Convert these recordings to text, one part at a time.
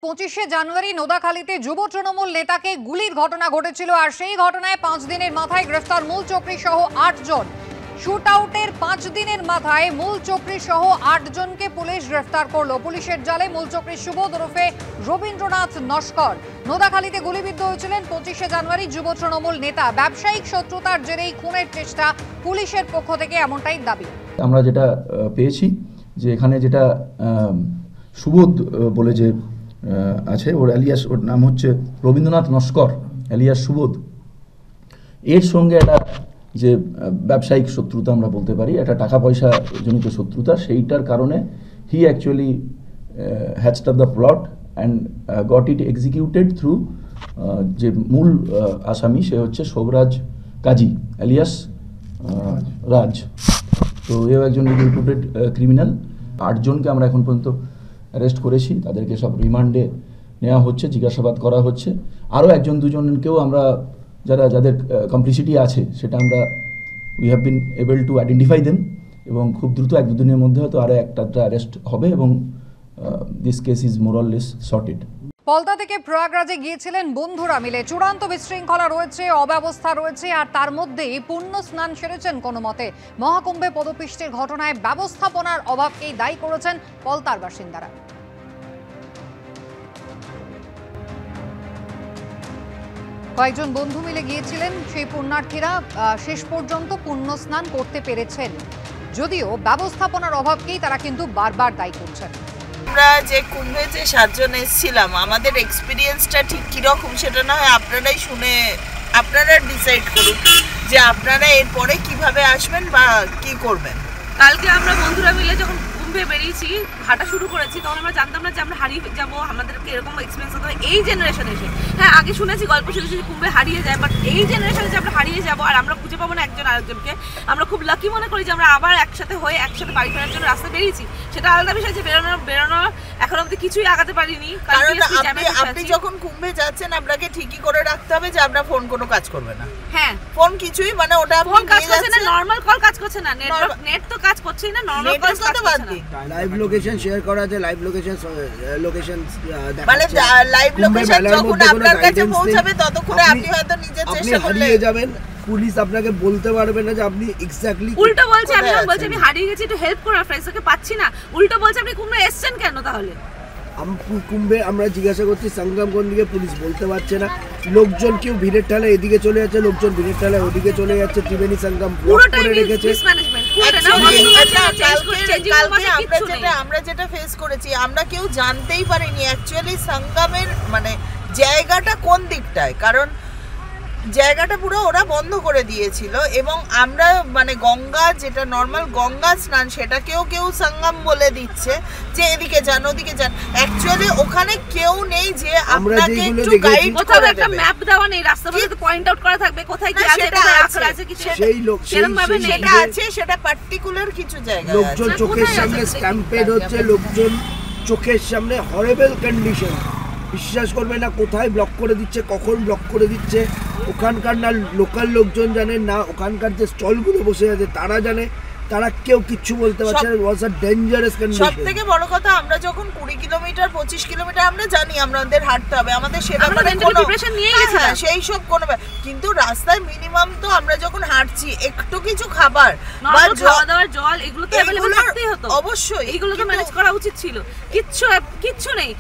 25শে জানুয়ারি নোদাখালীতে যুব তৃণমূল নেতাকে গুলির ঘটনা ঘটেছিল আর সেই ঘটনায় 5 দিনের মাথায় গ্রেফতার মূল চক্রী সহ 8 জন। শুটআউটের 5 দিনের মাথায় মূল চক্রী সহ 8 জনকে পুলিশ গ্রেফতার করলো। পুলিশের জালে মূল চক্রী সুবোধ ওরফে রবীন্দ্রনাথ নস্কর নোদাখালীতে গুলিবিদ্ধ হয়েছিলেন 25শে জানুয়ারি যুব তৃণমূল নেতা। ব্যবসায়িক শত্রুতার জেরেই খুনের চেষ্টা পুলিশের পক্ষ থেকে, এমনটাই দাবি। আমরা যেটা পেয়েছি যে এখানে যেটা সুবোধ বলে যে আছে, ওর এলিয়াস, ওর নাম হচ্ছে রবীন্দ্রনাথ নস্কর এলিয়াস সুবোধ। এর সঙ্গে একটা যে ব্যবসায়িক শত্রুতা আমরা বলতে পারি, একটা টাকা পয়সা জনিত শত্রুতা, সেইটার কারণে হি actually hatched up the plot and got it executed through যে মূল আসামি, সে হচ্ছে শোভরাজ কাজী এলিয়াস রাজ। তো এও একজন রিপুটেড ক্রিমিনাল। 8 জনকে আমরা এখন পর্যন্ত অ্যারেস্ট করেছি, তাদেরকে সব রিমান্ডে নেওয়া হচ্ছে, জিজ্ঞাসাবাদ করা হচ্ছে। আরও 1-2 জনকেও আমরা যাদের কমপ্লিসিটি আছে সেটা আমরা we have been able to identify them, এবং খুব দ্রুত 1-2 দিনের মধ্যে হয়তো আরও একটা অ্যারেস্ট হবে এবং this case is more or less sorted. Palta থেকে প্রয়াগরাজে গিয়েছিলেন বন্ধুরা মিলে। চূড়ান্ত বিশৃঙ্খলা রয়েছে, অব্যবস্থা রয়েছে, আর তার মধ্যেই পুণ্য স্নান সেরেছেন কোনো মতে। মহাকুম্ভে পদপিষ্টের ঘটনায় ব্যবস্থাপনার অভাবকেই দায়ী করেছেন পলতার বাসিন্দারা। কয়েকজন বন্ধু মিলে গিয়েছিলেন সেই পুণ্যার্থীরা, শেষ পর্যন্ত পুণ্য স্নান করতে পেরেছেন, যদিও ব্যবস্থাপনার অভাবকেই তারা কিন্তু বারবার দায়ী করছেন। আমরা যে কুম্ভে যে 7 জন এসেছিলাম, আমাদের এক্সপিরিয়েন্সটা ঠিক কীরকম সেটা না হয় আপনারাই শুনে আপনারা ডিসাইড করুন যে আপনারা এরপরে কিভাবে আসবেন বা কি করবেন। কালকে আমরা বন্ধুরা মিলে যখন কুম্ভে বেরিয়েছি, হাঁটা শুরু করেছি, তখন আমরা জানতাম না যে আমরা হারিয়ে যাবো, আমাদেরকে এরকম এক্সপিরিয়েন্স হতে হবে এই জেনারেশনে এসে। হ্যাঁ, আগে শুনেছি, গল্প শুনেছি যে কুম্ভে হারিয়ে যায়, বাট এই জেনারেশনে যে আমরা হারিয়ে যাবো আর আমরা খুঁজে পাবো না একজন আরেকজনকে, আমরা খুব লাকি মনে করি যে আমরা আবার একসাথে হয়ে একসাথে বাড়ি ফেরার জন্য রাস্তায় বেরিয়েছি। সেটা আলাদা বিষয় যে বেরোনো এখন অব্দি কিছুই আগাতে পারিনি, কারণ আপনি যখন কুম্ভে যাচ্ছেন আপনাকে ঠিকই করে রাখতে হবে যে আপনার ফোন কোনো কাজ করবে না। হ্যাঁ, ফোন কিছুই, মানে ওটা ফোন কাজ করছে না, নরমাল কল কাজ করছে না, নেট তো কাজ করছেই না, নরমাল কল কাজ করছে না। লাইভ লোকেশন শেয়ার করা আছে, লাইভ লোকেশন মানে লাইভ লোকেশন যখন আপনার কাছে পৌঁছাবে ততক্ষণে আপনি হয়তো নিজে চেষ্টা করলে হারিয়ে যাবেন। পুলিশ আপনাকে বলতে পারবে না যে আপনি এক্স্যাক্টলি। উল্টো বলছে, আমি বলছি আমি হারিয়ে গেছি, একটু হেল্প করো, ফ্রেন্ডসকে পাচ্ছি না। উল্টো বলছে আপনি কুম্ভে এসেছেন কেন তাহলে? কুম্ভে আমরা জিজ্ঞাসা করছি সংগ্রাম কোন দিকে, পুলিশ বলতে পারছে না। লোকজন কেউ ভিড়ের ঠালে এদিকে চলে যাচ্ছে, লোকজন ভিড়ের ঠালে ওদিকে চলে যাচ্ছে। ত্রিবেণী সংগ্রাম ব্লক করে রেখেছে। আমরা যেটা ফেস করেছি, আমরা কেউ জানতেই পারিনি অ্যাকচুয়ালি সংগ্রামের মানে জায়গাটা কোন দিকটায়, কারণ জায়গাটা পুরো ওরা বন্ধ করে দিয়েছিল, এবং আমরা মানে গঙ্গা যেটা নর্মাল গঙ্গা স্নান সেটাকেও কেউ সঙ্গম বলে দিচ্ছে যে এদিকে যান ওদিকে যান। অ্যাকচুয়ালি ওখানে কেউ নেই যে আপনাকে একটু গাইড করে দেবে। একটা ম্যাপ দেওয়া নেই, রাস্তা মধ্যে পয়েন্ট আউট করা থাকবে কোথায় কি আছে, কোথায় আখড়া আছে, কি সেই লোক সেরকম ভাবে সেটা আছে, সেটা পার্টিকুলার কিছু জায়গা লোকজন চোখের সামনে স্ট্যাম্পেড হচ্ছে, লোকজন চোখের সামনে হরেবল কন্ডিশন, বিশ্বাস করবে না কোথায় ব্লক করে দিচ্ছে, কখন ব্লক করে দিচ্ছে। ওখানকার না লোকাল লোকজন জানে, না ওখানকার যে স্টলগুলো বসে আছে তারা জানে, তারা কেউ কিচ্ছু বলতে পারছে না। ওয়াজ আ ডেঞ্জারাস কন্ডিশন। সবথেকে বড় কথা, আমরা যখন 20 কিলোমিটার 25 কিলোমিটার আমরা জানি আমাদের হাঁটতে হবে, আমাদের সেটা মানে কোনো প্রিপারেশন নিয়ে গেছিলাম, সেই সব কোনো, কিন্তু রাস্তায় মিনিমাম তো আমরা যখন হাঁটছি একটু কিছু খাবার বা খাওয়া দাওয়ার জল এগুলো তো अवेलेबल থাকতেই হতো, অবশ্যই এগুলো তো ম্যানেজ করা উচিত ছিল। কিচ্ছু নেই।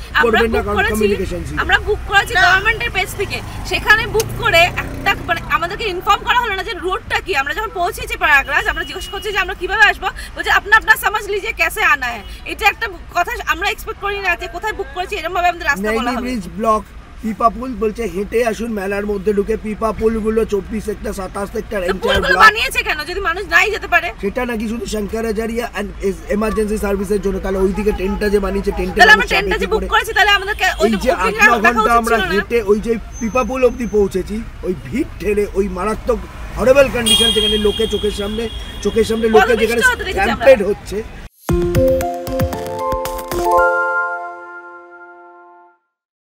আমরা বুক করেছি গভর্নমেন্টের পেজ থেকে, সেখানে বুক করে একটা মানে আমাদেরকে ইনফর্ম করা হলো না যে রোডটা কি। আমরা যখন পৌঁছেছি প্রয়াগরাজ, আমরা জিজ্ঞেস করছি যে আমরা কিভাবে আসবো, বলছে আপনা समझ लीजिए कैसे आना है। এটা একটা কথা আমরা এক্সপেক্ট করি না যে কোথায় বুক করেছি এরকম ভাবে আমাদের রাস্তা বলা হবে। ব্রিজ ব্লক, পিপা পুল বলছে হেঁটে আসুন মেলার মধ্যে ঢুকে। পিপা পুল গুলো 24 সেক্টর 27 সেক্টর এন্টায়ার ব্লক বানিয়েছে কেন যদি মানুষ নাই যেতে পারে? সেটা নাকি শুধু শঙ্করাচার্য এন্ড এমার্জেন্সি সার্ভিসের জন্য। তাহলে ওইদিকে ট্রেনটা যে বানিয়েছে, তাহলে আমরা ট্রেনটা যে বুক করেছি, তাহলে আমাদেরকে ওই যে 8 ঘন্টা আমরা হেঁটে ওই যে পিপা পুল অবধি পৌঁছেছি, ওই ভিড় ঠেলে ওই মারাত্মক হরেবল কন্ডিশন, যেখানে লোকে চোখের সামনে লোকে যেখানে স্ট্যাম্পেড হচ্ছে।